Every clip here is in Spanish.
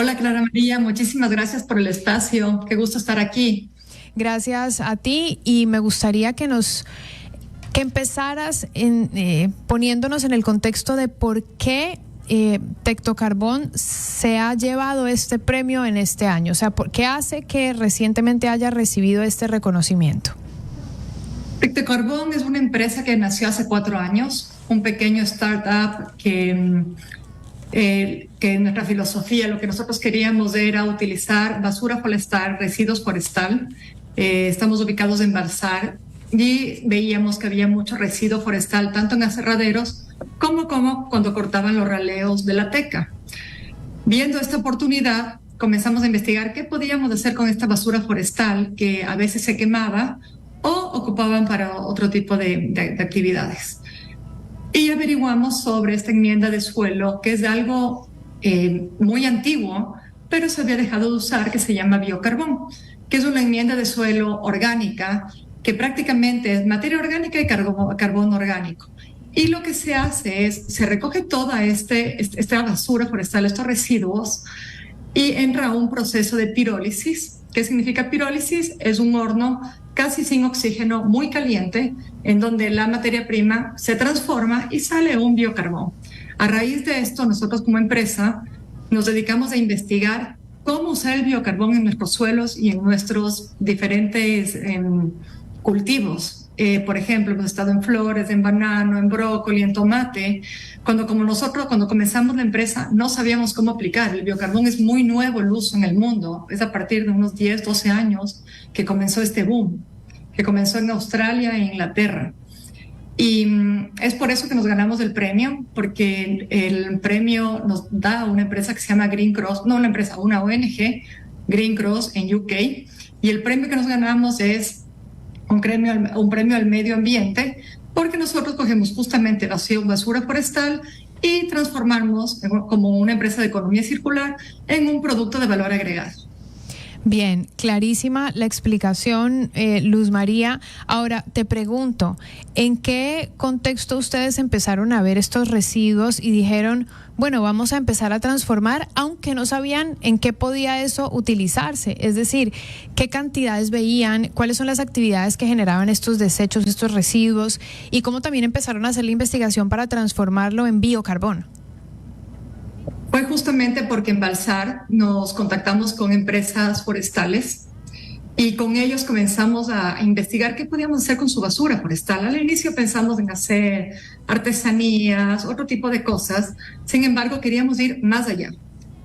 Hola Clara María, muchísimas gracias por el espacio. Qué gusto estar aquí. Gracias a ti y me gustaría que empezaras poniéndonos en el contexto de por qué Tectocarbón se ha llevado este premio en este año. O sea, ¿qué hace que recientemente haya recibido este reconocimiento? Tectocarbón es una empresa que nació hace 4 años, un pequeño startup que nuestra filosofía, lo que nosotros queríamos era utilizar basura forestal, residuos forestal. Estamos ubicados en Balsar y veíamos que había mucho residuo forestal, tanto en aserraderos como cuando cortaban los raleos de la teca. Viendo esta oportunidad, comenzamos a investigar qué podíamos hacer con esta basura forestal que a veces se quemaba o ocupaban para otro tipo de actividades. Y averiguamos sobre esta enmienda de suelo, que es de algo muy antiguo, pero se había dejado de usar, que se llama biocarbón, que es una enmienda de suelo orgánica, que prácticamente es materia orgánica y carbón orgánico. Y lo que se hace es, se recoge toda esta basura forestal, estos residuos, y entra a un proceso de pirólisis. ¿Qué significa pirólisis? Es un horno casi sin oxígeno, muy caliente, en donde la materia prima se transforma y sale un biocarbón. A raíz de esto, nosotros como empresa nos dedicamos a investigar cómo usar el biocarbón en nuestros suelos y en nuestros diferentes cultivos. Por ejemplo, hemos estado en flores, en banano, en brócoli, en tomate. Cuando comenzamos la empresa, no sabíamos cómo aplicar. El biocarbón es muy nuevo el uso en el mundo. Es a partir de unos 10, 12 años que comenzó este boom, que comenzó en Australia e Inglaterra. Y es por eso que nos ganamos el premio, porque el premio nos da una empresa que se llama Green Cross, no una empresa, una ONG, Green Cross en UK, y el premio que nos ganamos es un premio al medio ambiente, porque nosotros cogemos justamente basura forestal y transformamos como una empresa de economía circular en un producto de valor agregado. Bien, clarísima la explicación, Luz María. Ahora te pregunto, ¿en qué contexto ustedes empezaron a ver estos residuos y dijeron, bueno, vamos a empezar a transformar, aunque no sabían en qué podía eso utilizarse? Es decir, ¿qué cantidades veían? ¿Cuáles son las actividades que generaban estos desechos, estos residuos? Y cómo también empezaron a hacer la investigación para transformarlo en biocarbón. Fue justamente porque en Balsar nos contactamos con empresas forestales y con ellos comenzamos a investigar qué podíamos hacer con su basura forestal. Al inicio pensamos en hacer artesanías, otro tipo de cosas. Sin embargo, queríamos ir más allá.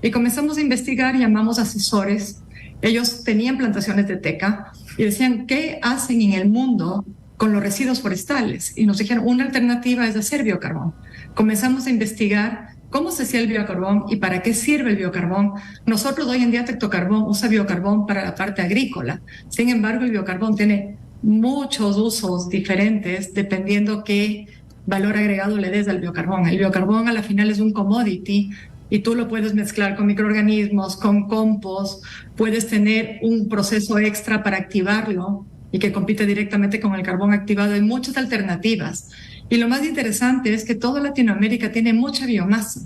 Y comenzamos a investigar, llamamos asesores. Ellos tenían plantaciones de teca y decían, ¿qué hacen en el mundo con los residuos forestales? Y nos dijeron, una alternativa es hacer biocarbón. Comenzamos a investigar cómo se hacía el biocarbón y para qué sirve el biocarbón. Nosotros hoy en día Tectocarbón usa biocarbón para la parte agrícola. Sin embargo, el biocarbón tiene muchos usos diferentes dependiendo qué valor agregado le des al biocarbón. El biocarbón a la final es un commodity y tú lo puedes mezclar con microorganismos, con compost, puedes tener un proceso extra para activarlo y que compite directamente con el carbón activado. Hay muchas alternativas. Y lo más interesante es que toda Latinoamérica tiene mucha biomasa.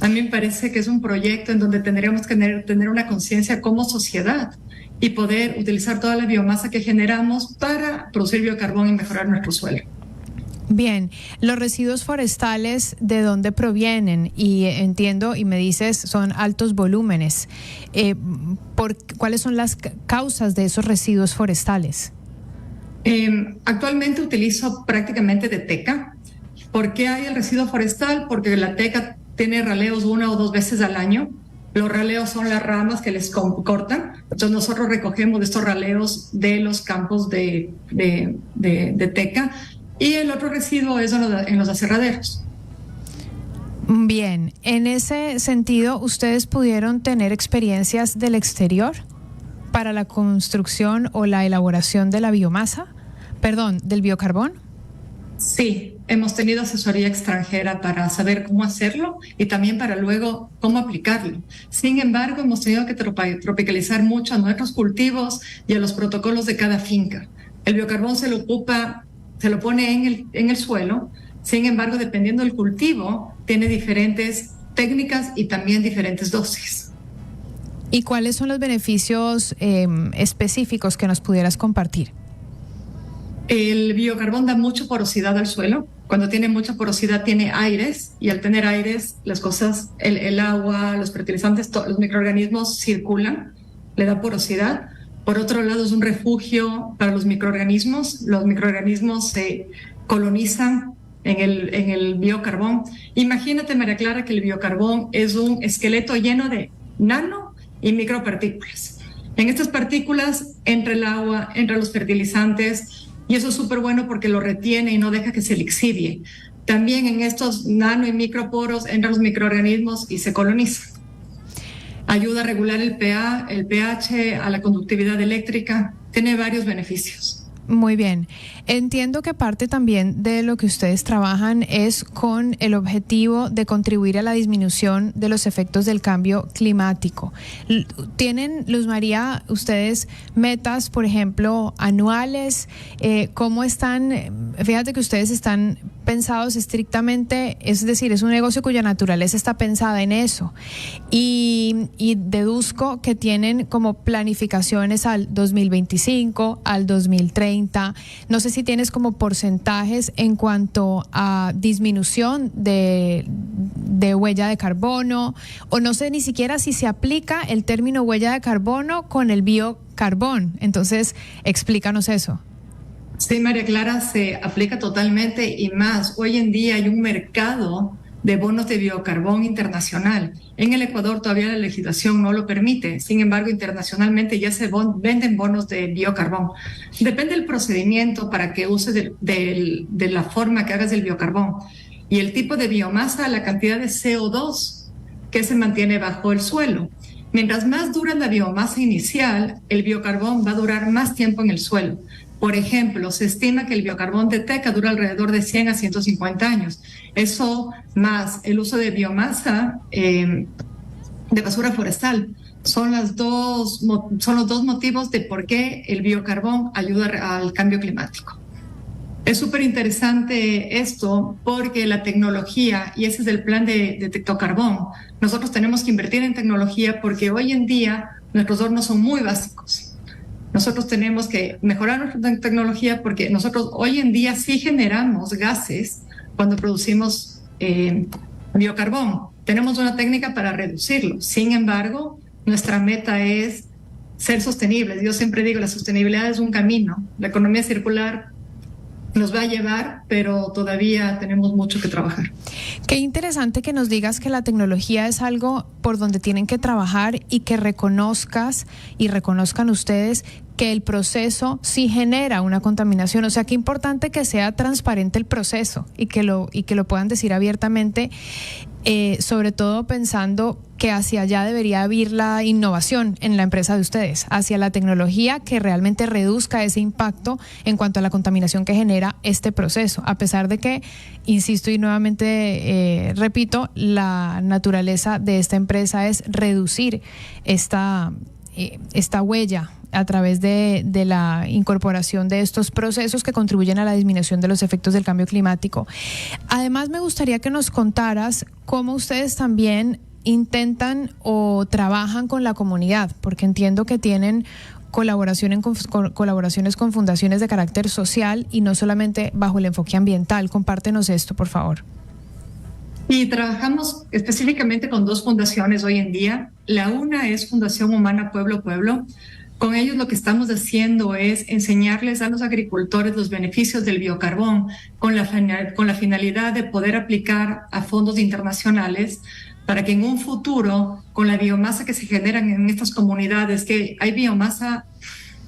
A mí me parece que es un proyecto en donde tendríamos que tener una conciencia como sociedad y poder utilizar toda la biomasa que generamos para producir biocarbón y mejorar nuestro suelo. Bien, los residuos forestales, ¿de dónde provienen? Y entiendo, y me dices, son altos volúmenes. ¿Cuáles son las causas de esos residuos forestales? Actualmente utilizo prácticamente de teca. ¿Por qué hay el residuo forestal? Porque la teca tiene raleos 1 o 2 veces al año. Los raleos son las ramas que les cortan. Entonces nosotros recogemos estos raleos de los campos de teca y el otro residuo es en los aserraderos. Bien, en ese sentido, ¿ustedes pudieron tener experiencias del exterior para la construcción o la elaboración de la biomasa? Perdón, ¿del biocarbón? Sí, hemos tenido asesoría extranjera para saber cómo hacerlo y también para luego cómo aplicarlo. Sin embargo, hemos tenido que tropicalizar mucho a nuestros cultivos y a los protocolos de cada finca. El biocarbón se lo pone en el suelo. Sin embargo, dependiendo del cultivo, tiene diferentes técnicas y también diferentes dosis. ¿Y cuáles son los beneficios específicos que nos pudieras compartir? El biocarbón da mucha porosidad al suelo. Cuando tiene mucha porosidad tiene aires, y al tener aires las cosas, el agua, los fertilizantes, los microorganismos circulan, le da porosidad. Por otro lado, es un refugio para los microorganismos. Los microorganismos se colonizan en el biocarbón. Imagínate, María Clara, que el biocarbón es un esqueleto lleno de nano y micropartículas. En estas partículas entra el agua, entran los fertilizantes, y eso es súper bueno porque lo retiene y no deja que se lixivie. También en estos nano y microporos entran los microorganismos y se colonizan. Ayuda a regular el pH, a la conductividad eléctrica. Tiene varios beneficios. Muy bien. Entiendo que parte también de lo que ustedes trabajan es con el objetivo de contribuir a la disminución de los efectos del cambio climático. ¿Tienen, Luz María, ustedes metas, por ejemplo, anuales? ¿Cómo están? Fíjate que ustedes están pensados estrictamente, es decir, es un negocio cuya naturaleza está pensada en eso. Y deduzco que tienen como planificaciones al 2025, al 2030. No sé si tienes como porcentajes en cuanto a disminución de huella de carbono, o no sé ni siquiera si se aplica el término huella de carbono con el biocarbón. Entonces, explícanos eso. Sí, María Clara, se aplica totalmente, y más. Hoy en día hay un mercado de bonos de biocarbón internacional. En el Ecuador todavía la legislación no lo permite. Sin embargo, internacionalmente ya se venden bonos de biocarbón. Depende del procedimiento para que uses de la forma que hagas del biocarbón. Y el tipo de biomasa, la cantidad de CO2 que se mantiene bajo el suelo. Mientras más dura la biomasa inicial, el biocarbón va a durar más tiempo en el suelo. Por ejemplo, se estima que el biocarbón de teca dura alrededor de 100 a 150 años. Eso más el uso de biomasa de basura forestal son los dos motivos de por qué el biocarbón ayuda al cambio climático. Es súper interesante esto porque la tecnología, y ese es el plan de Tectocarbón, nosotros tenemos que invertir en tecnología porque hoy en día nuestros hornos son muy básicos. Nosotros tenemos que mejorar nuestra tecnología porque nosotros hoy en día sí generamos gases cuando producimos biocarbón. Tenemos una técnica para reducirlo. Sin embargo, nuestra meta es ser sostenibles. Yo siempre digo, la sostenibilidad es un camino. La economía circular nos va a llevar, pero todavía tenemos mucho que trabajar. Qué interesante que nos digas que la tecnología es algo por donde tienen que trabajar y que reconozcas y reconozcan ustedes que el proceso sí genera una contaminación. O sea, qué importante que sea transparente el proceso y que lo puedan decir abiertamente, sobre todo pensando que hacia allá debería haber la innovación en la empresa de ustedes, hacia la tecnología que realmente reduzca ese impacto en cuanto a la contaminación que genera este proceso, a pesar de que, insisto y nuevamente repito, la naturaleza de esta empresa es reducir esta huella a través de la incorporación de estos procesos que contribuyen a la disminución de los efectos del cambio climático. Además, me gustaría que nos contaras cómo ustedes también intentan o trabajan con la comunidad, porque entiendo que tienen colaboraciones con fundaciones de carácter social y no solamente bajo el enfoque ambiental. Compártenos esto, por favor. Y trabajamos específicamente con dos fundaciones hoy en día. La una es Fundación Humana Pueblo Pueblo. Con ellos lo que estamos haciendo es enseñarles a los agricultores los beneficios del biocarbón con la finalidad de poder aplicar a fondos internacionales para que en un futuro, con la biomasa que se generan en estas comunidades, que hay biomasa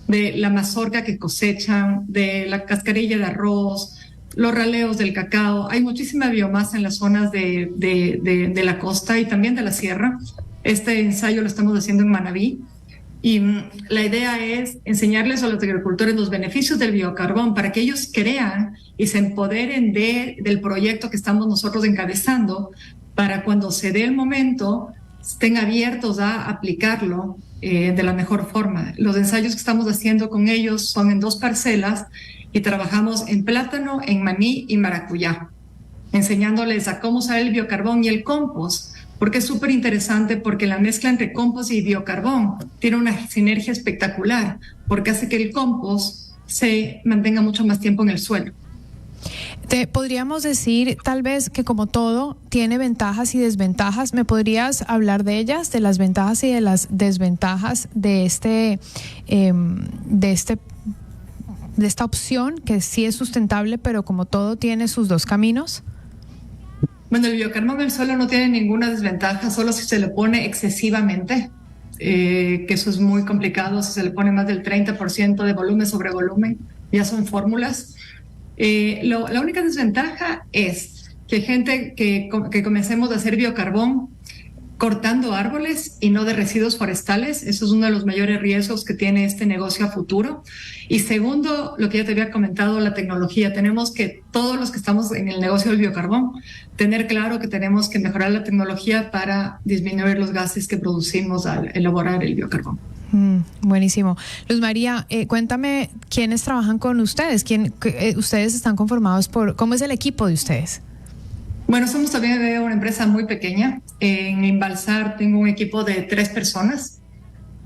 de la mazorca que cosechan, de la cascarilla de arroz, los raleos del cacao, hay muchísima biomasa en las zonas de la costa y también de la sierra. Este ensayo lo estamos haciendo en Manabí. Y la idea es enseñarles a los agricultores los beneficios del biocarbón para que ellos crean y se empoderen del proyecto que estamos nosotros encabezando, para cuando se dé el momento estén abiertos a aplicarlo de la mejor forma. Los ensayos que estamos haciendo con ellos son en 2 parcelas y trabajamos en plátano, en maní y maracuyá, enseñándoles a cómo usar el biocarbón y el compost porque es súper interesante, porque la mezcla entre compost y biocarbón tiene una sinergia espectacular, porque hace que el compost se mantenga mucho más tiempo en el suelo. Podríamos decir tal vez que como todo tiene ventajas y desventajas. ¿Me podrías hablar de ellas, de las ventajas y de las desventajas de esta opción que sí es sustentable, pero como todo tiene sus dos caminos? Bueno, el biocarbón en el suelo no tiene ninguna desventaja, solo si se le pone excesivamente, que eso es muy complicado. Si se le pone más del 30% de volumen sobre volumen, ya son fórmulas. La única desventaja es que gente que comencemos a hacer biocarbón cortando árboles y no de residuos forestales. Eso es uno de los mayores riesgos que tiene este negocio a futuro. Y segundo, lo que ya te había comentado, la tecnología. Tenemos que, todos los que estamos en el negocio del biocarbón, tener claro que tenemos que mejorar la tecnología para disminuir los gases que producimos al elaborar el biocarbón. Buenísimo. Luz María, cuéntame quiénes trabajan con ustedes, ustedes están conformados por, ¿cómo es el equipo de ustedes? Bueno, somos también una empresa muy pequeña. En Invalsar tengo un equipo de 3 personas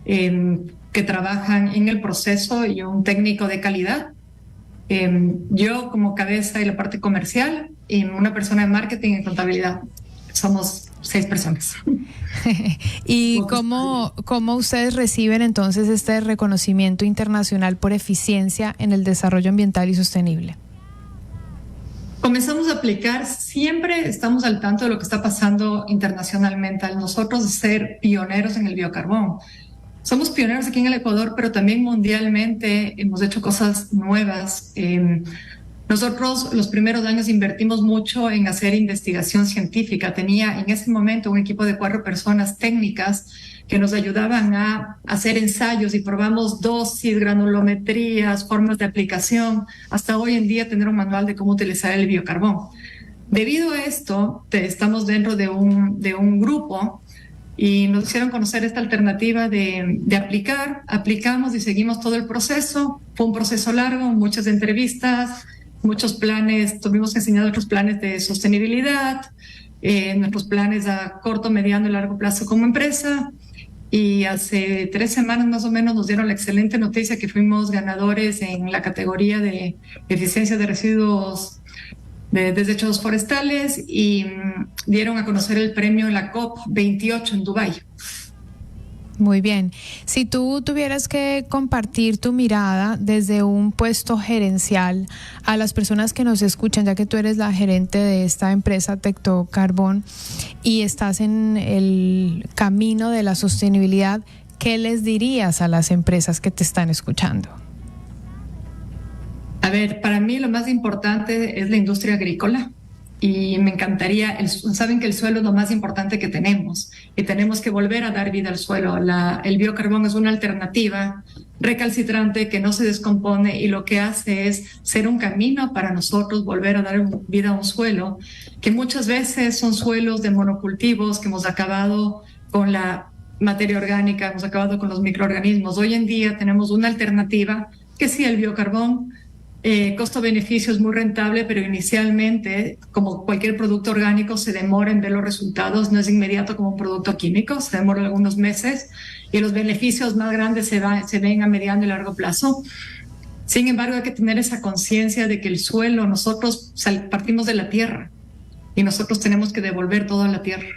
que trabajan en el proceso y un técnico de calidad. Yo como cabeza y la parte comercial y una persona de marketing y contabilidad. Somos 6 personas. ¿Y cómo ustedes reciben entonces este reconocimiento internacional por eficiencia en el desarrollo ambiental y sostenible? Comenzamos a aplicar, siempre estamos al tanto de lo que está pasando internacionalmente, al nosotros ser pioneros en el biocarbón. Somos pioneros aquí en el Ecuador, pero también mundialmente hemos hecho cosas nuevas. Nosotros los primeros años invertimos mucho en hacer investigación científica. Tenía en ese momento un equipo de 4 personas técnicas que nos ayudaban a hacer ensayos y probamos dosis, granulometrías, formas de aplicación, hasta hoy en día tener un manual de cómo utilizar el biocarbón. Debido a esto, estamos dentro de un grupo y nos hicieron conocer esta alternativa de aplicar. Aplicamos y seguimos todo el proceso. Fue un proceso largo, muchas entrevistas, muchos planes, tuvimos que enseñar otros planes de sostenibilidad, nuestros planes a corto, mediano y largo plazo como empresa. Y hace 3 semanas más o menos nos dieron la excelente noticia que fuimos ganadores en la categoría de eficiencia de residuos de desechos forestales y dieron a conocer el premio en la COP28 en Dubái. Muy bien. Si tú tuvieras que compartir tu mirada desde un puesto gerencial a las personas que nos escuchan, ya que tú eres la gerente de esta empresa Tecto Carbón y estás en el camino de la sostenibilidad, ¿qué les dirías a las empresas que te están escuchando? A ver, para mí lo más importante es la industria agrícola. Y me encantaría, saben que el suelo es lo más importante que tenemos y tenemos que volver a dar vida al suelo. El biocarbón es una alternativa recalcitrante que no se descompone y lo que hace es ser un camino para nosotros volver a dar vida a un suelo, que muchas veces son suelos de monocultivos que hemos acabado con la materia orgánica, hemos acabado con los microorganismos. Hoy en día tenemos una alternativa que sí, el biocarbón, costo-beneficio es muy rentable, pero inicialmente, como cualquier producto orgánico, se demora en ver los resultados, no es inmediato como un producto químico, se demora algunos meses y los beneficios más grandes se ven a mediano y largo plazo. Sin embargo, hay que tener esa conciencia de que el suelo, nosotros partimos de la tierra y nosotros tenemos que devolver todo a la tierra.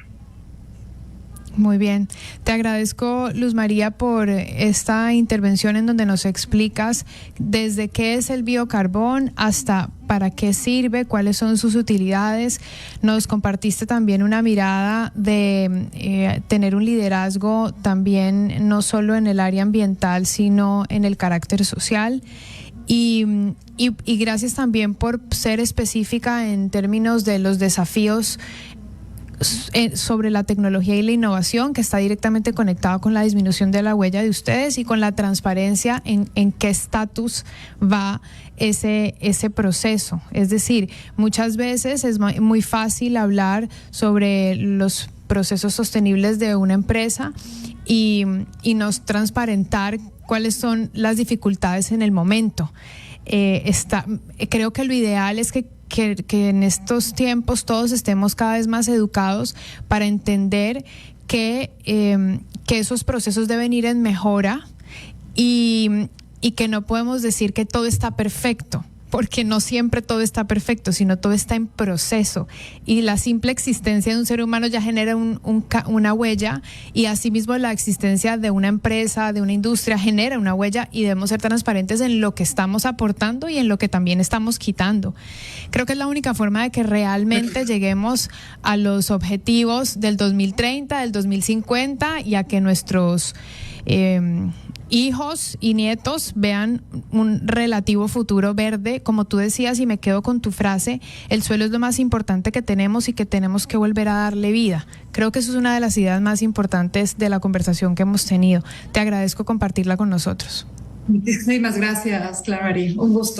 Muy bien. Te agradezco, Luz María, por esta intervención en donde nos explicas desde qué es el biocarbón hasta para qué sirve, cuáles son sus utilidades. Nos compartiste también una mirada de tener un liderazgo también no solo en el área ambiental, sino en el carácter social. Y gracias también por ser específica en términos de los desafíos sobre la tecnología y la innovación, que está directamente conectado con la disminución de la huella de ustedes y con la transparencia en qué estatus va ese proceso. Es decir, muchas veces es muy fácil hablar sobre los procesos sostenibles de una empresa y no transparentar cuáles son las dificultades en el momento. Creo que lo ideal es que que en estos tiempos todos estemos cada vez más educados para entender que esos procesos deben ir en mejora y que no podemos decir que todo está perfecto, porque no siempre todo está perfecto, sino todo está en proceso. Y la simple existencia de un ser humano ya genera una huella, y asimismo la existencia de una empresa, de una industria, genera una huella, y debemos ser transparentes en lo que estamos aportando y en lo que también estamos quitando. Creo que es la única forma de que realmente lleguemos a los objetivos del 2030, del 2050, y a que nuestros hijos y nietos vean un relativo futuro verde. Como tú decías, y me quedo con tu frase, el suelo es lo más importante que tenemos y que tenemos que volver a darle vida. Creo que eso es una de las ideas más importantes de la conversación que hemos tenido. Te agradezco compartirla con nosotros. Muchísimas gracias, Clara María. Un gusto.